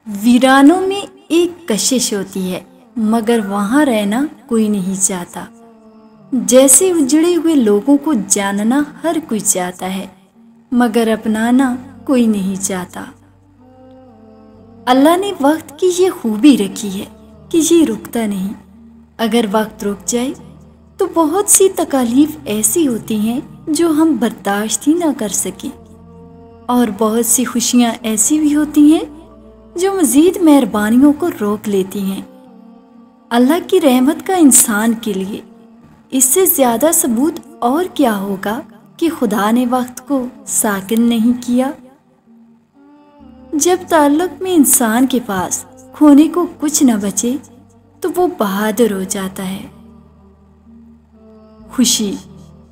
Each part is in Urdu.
ویرانوں میں ایک کشش ہوتی ہے مگر وہاں رہنا کوئی نہیں چاہتا۔ جیسے اجڑے ہوئے لوگوں کو جاننا ہر کوئی چاہتا ہے مگر اپنانا کوئی نہیں چاہتا۔ اللہ نے وقت کی یہ خوبی رکھی ہے کہ یہ رکتا نہیں۔ اگر وقت رک جائے تو بہت سی تکالیف ایسی ہوتی ہیں جو ہم برداشت ہی نہ کر سکیں، اور بہت سی خوشیاں ایسی بھی ہوتی ہیں جو مزید مہربانیوں کو روک لیتی ہیں۔ اللہ کی رحمت کا انسان کے لیے اس سے زیادہ ثبوت اور کیا ہوگا کہ خدا نے وقت کو ساکن نہیں کیا۔ جب تعلق میں انسان کے پاس کھونے کو کچھ نہ بچے تو وہ بہادر ہو جاتا ہے۔ خوشی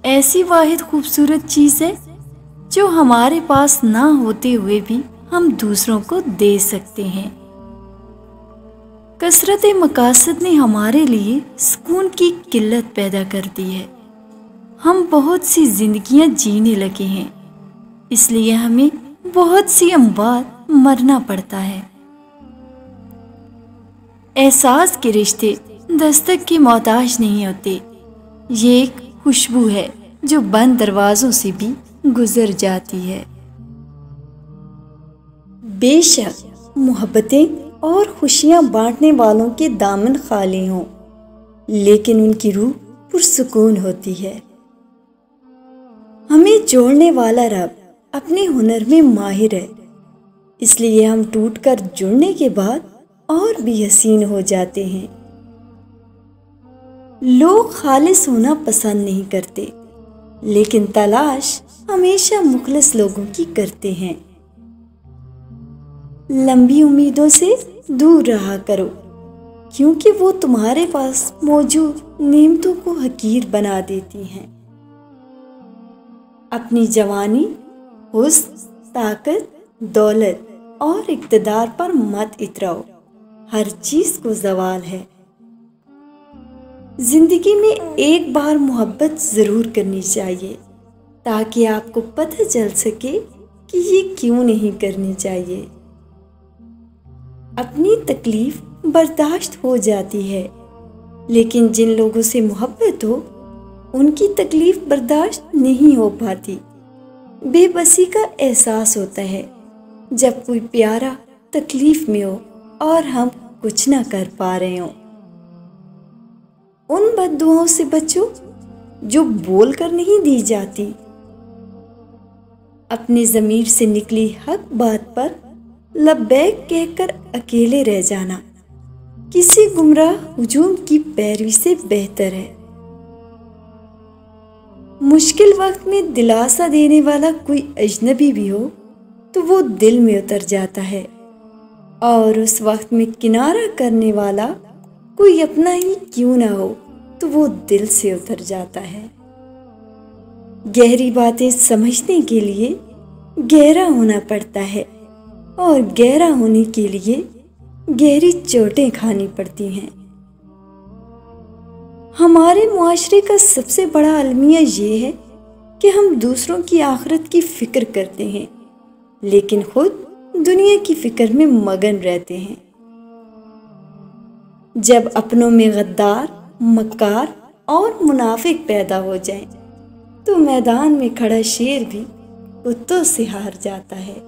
ایسی واحد خوبصورت چیز ہے جو ہمارے پاس نہ ہوتے ہوئے بھی ہم دوسروں کو دے سکتے ہیں۔ کثرت مقاصد نے ہمارے لیے سکون کی قلت پیدا کر دی ہے۔ ہم بہت سی زندگیاں جینے لگے ہیں، اس لیے ہمیں بہت سی اموات مرنا پڑتا ہے۔ احساس کے رشتے دستک کے محتاج نہیں ہوتے، یہ ایک خوشبو ہے جو بند دروازوں سے بھی گزر جاتی ہے۔ بے شک محبتیں اور خوشیاں بانٹنے والوں کے دامن خالی ہوں، لیکن ان کی روح پرسکون ہوتی ہے۔ ہمیں جوڑنے والا رب اپنے ہنر میں ماہر ہے، اس لیے ہم ٹوٹ کر جڑنے کے بعد اور بھی حسین ہو جاتے ہیں۔ لوگ خالص ہونا پسند نہیں کرتے، لیکن تلاش ہمیشہ مخلص لوگوں کی کرتے ہیں۔ لمبی امیدوں سے دور رہا کرو، کیونکہ وہ تمہارے پاس موجود نعمتوں کو حقیر بنا دیتی ہیں۔ اپنی جوانی، حسن، طاقت، دولت اور اقتدار پر مت اتراؤ، ہر چیز کو زوال ہے۔ زندگی میں ایک بار محبت ضرور کرنی چاہیے تاکہ آپ کو پتہ چل سکے کہ یہ کیوں نہیں کرنی چاہیے۔ اپنی تکلیف برداشت ہو جاتی ہے، لیکن جن لوگوں سے محبت ہو ان کی تکلیف برداشت نہیں ہو پاتی۔ بے بسی کا احساس ہوتا ہے جب کوئی پیارا تکلیف میں ہو اور ہم کچھ نہ کر پا رہے ہوں۔ ان بد دعاؤں سے بچو جو بول کر نہیں دی جاتی۔ اپنے ضمیر سے نکلی حق بات پر لبیک کہہ کر اکیلے رہ جانا کسی گمراہ ہجوم کی پیروی سے بہتر ہے۔ مشکل وقت میں دلاسا دینے والا کوئی اجنبی بھی ہو تو وہ دل میں اتر جاتا ہے، اور اس وقت میں کنارہ کرنے والا کوئی اپنا ہی کیوں نہ ہو تو وہ دل سے اتر جاتا ہے۔ گہری باتیں سمجھنے کے لیے گہرا ہونا پڑتا ہے، اور گہرا ہونے کے لیے گہری چوٹیں کھانی پڑتی ہیں۔ ہمارے معاشرے کا سب سے بڑا المیہ یہ ہے کہ ہم دوسروں کی آخرت کی فکر کرتے ہیں، لیکن خود دنیا کی فکر میں مگن رہتے ہیں۔ جب اپنوں میں غدار، مکار اور منافق پیدا ہو جائیں تو میدان میں کھڑا شیر بھی کتوں سے ہار جاتا ہے۔